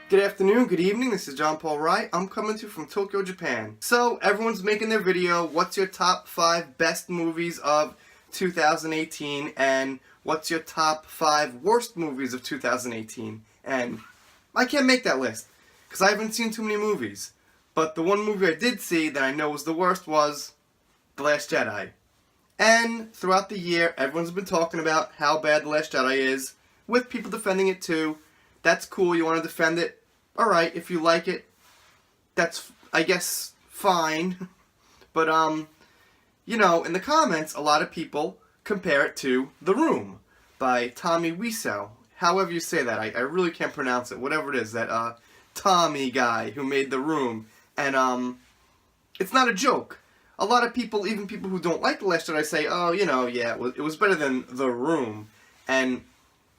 Good afternoon, good evening, this is John Paul Wright. I'm coming to you from Tokyo, Japan. So, everyone's making their video, what's your top 5 best movies of 2018, and what's your top 5 worst movies of 2018? And I can't make that list, because I haven't seen too many movies. But the one movie I did see that I know was the worst was The Last Jedi. And throughout the year, everyone's been talking about how bad The Last Jedi is, with people defending it too. That's cool, you want to defend it. Alright, if you like it, that's, I guess, fine. But, you know, in the comments, a lot of people compare it to The Room by Tommy WIseau. However you say that, I really can't pronounce it. Whatever it is, that, Tommy guy who made The Room. And, it's not a joke. A lot of people, even people who don't like The Last Jedi, say, oh, you know, yeah, it was better than The Room. And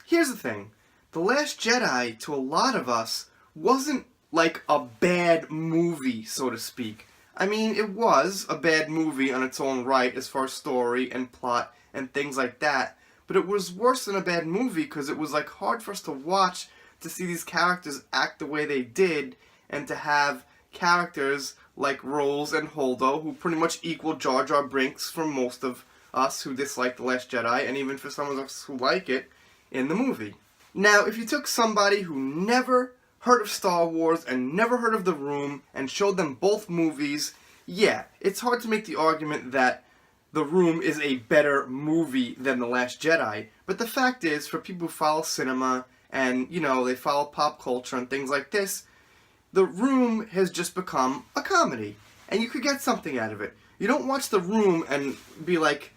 here's the thing. The Last Jedi, to a lot of us, wasn't like a bad movie, so to speak. I mean, it was a bad movie on its own right as far as story and plot and things like that. But it was worse than a bad movie because it was like hard for us to watch, to see these characters act the way they did, and to have characters like Rose and Holdo, who pretty much equal Jar Jar Binks for most of us who dislike The Last Jedi, and even for some of us who like it, in the movie. Now, if you took somebody who never heard of Star Wars and never heard of The Room and showed them both movies, yeah, it's hard to make the argument that The Room is a better movie than The Last Jedi. But the fact is, for people who follow cinema and, you know, they follow pop culture and things like this, The Room has just become a comedy. And you could get something out of it. You don't watch The Room and be like,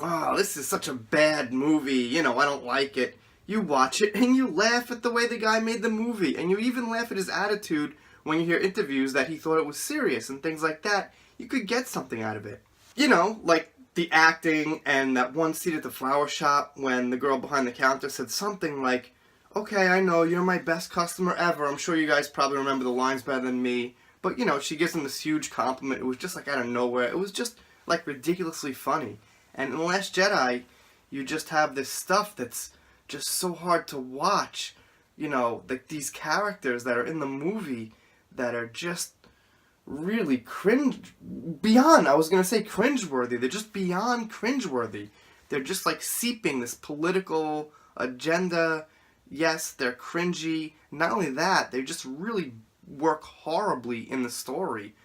oh, this is such a bad movie, you know, I don't like it. You watch it and you laugh at the way the guy made the movie, and you even laugh at his attitude when you hear interviews that he thought it was serious and things like that. You could get something out of it. You know, like the acting and that one scene at the flower shop when the girl behind the counter said something like, okay, I know, you're my best customer ever. I'm sure you guys probably remember the lines better than me. But, you know, she gives him this huge compliment. It was just like out of nowhere. It was just like ridiculously funny. And in The Last Jedi, you just have this stuff that's just so hard to watch, you know, like these characters that are in the movie that are just really beyond, I was going to say cringeworthy, they're just beyond cringeworthy. They're just like seeping this political agenda. Yes, they're cringy. Not only that, they just really work horribly in the story.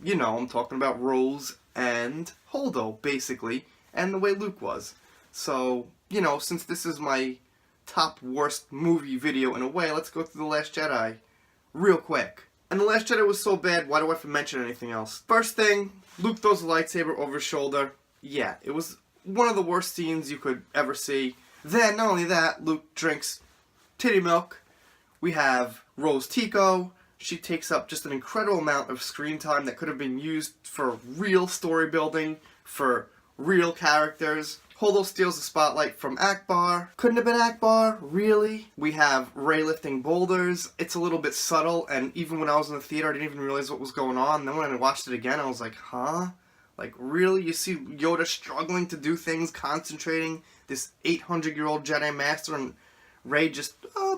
You know, I'm talking about Rose and Holdo, basically, and the way Luke was. So, you know, since this is my top worst movie video in a way, let's go through The Last Jedi real quick. And The Last Jedi was so bad, why do I have to mention anything else? First thing, Luke throws a lightsaber over his shoulder. Yeah, it was one of the worst scenes you could ever see. Then, not only that, Luke drinks titty milk. We have Rose Tico. She takes up just an incredible amount of screen time that could have been used for real story building, for real characters. Holdo steals the spotlight from Akbar. Couldn't have been Akbar, really? We have Rey lifting boulders. It's a little bit subtle, and even when I was in the theater, I didn't even realize what was going on. And then when I watched it again, I was like, huh? Like, really? You see Yoda struggling to do things, concentrating, this 800-year-old Jedi Master, and Rey just,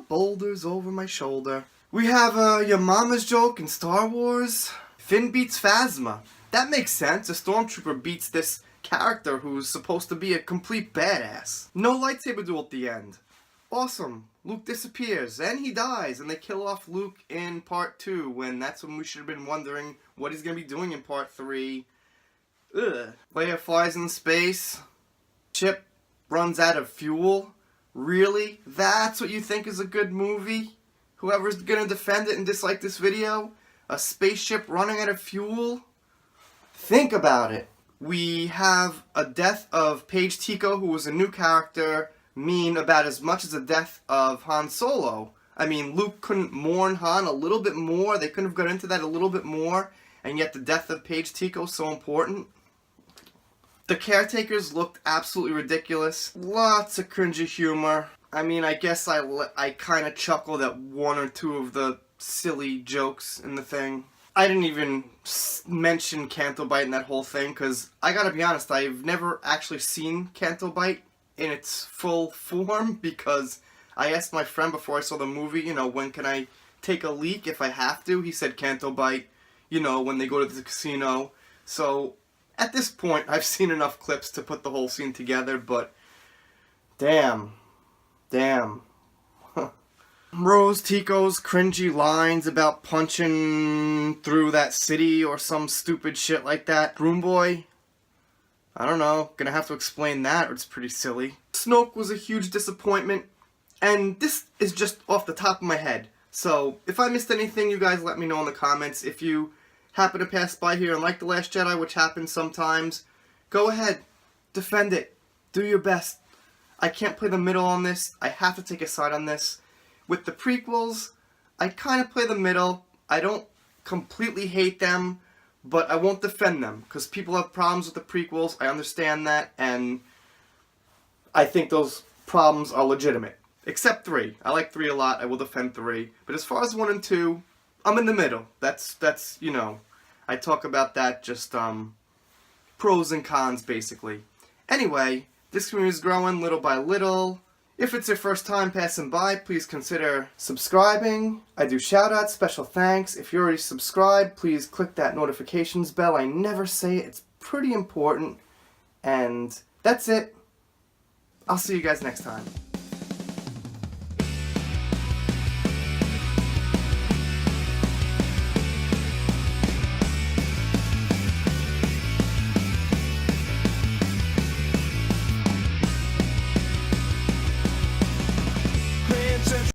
boulders over my shoulder. We have your mama's joke in Star Wars. Finn beats Phasma. That makes sense. A stormtrooper beats this character who's supposed to be a complete badass. No lightsaber duel at the end. Awesome. Luke disappears, and he dies, and they kill off Luke in part 2, when that's when we should have been wondering what he's going to be doing in part 3. Ugh. Leia flies in space. Chip runs out of fuel. Really? That's what you think is a good movie? Whoever's going to defend it and dislike this video? A spaceship running out of fuel? Think about it. We have a death of Paige Tico, who was a new character, mean about as much as the death of Han Solo. I mean, Luke couldn't mourn Han a little bit more, they couldn't have got into that a little bit more, and yet the death of Paige Tico is so important. The caretakers looked absolutely ridiculous. Lots of cringy humor. I mean, I guess I kind of chuckled at one or two of the silly jokes in the thing. I didn't even mention Canto Bight in that whole thing, because I gotta be honest, I've never actually seen Canto Bight in its full form, because I asked my friend before I saw the movie, you know, when can I take a leak if I have to. He said Canto bite, you know, when they go to the casino. So, at this point, I've seen enough clips to put the whole scene together, but damn. Rose Tico's cringy lines about punching through that city or some stupid shit like that. Broom Boy? I don't know. Gonna have to explain that, or it's pretty silly. Snoke was a huge disappointment, and this is just off the top of my head. So, if I missed anything, you guys let me know in the comments. If you happen to pass by here and like The Last Jedi, which happens sometimes, go ahead. Defend it. Do your best. I can't play the middle on this. I have to take a side on this. With the prequels, I kind of play the middle. I don't completely hate them, but I won't defend them, because people have problems with the prequels. I understand that, and I think those problems are legitimate. Except 3. I like 3 a lot. I will defend 3. But as far as 1 and 2, I'm in the middle. That's you know, I talk about that, just pros and cons, basically. Anyway, this community is growing little by little. If it's your first time passing by, please consider subscribing. I do shoutouts, special thanks. If you're already subscribed, please click that notifications bell. I never say it. It's pretty important. And that's it. I'll see you guys next time.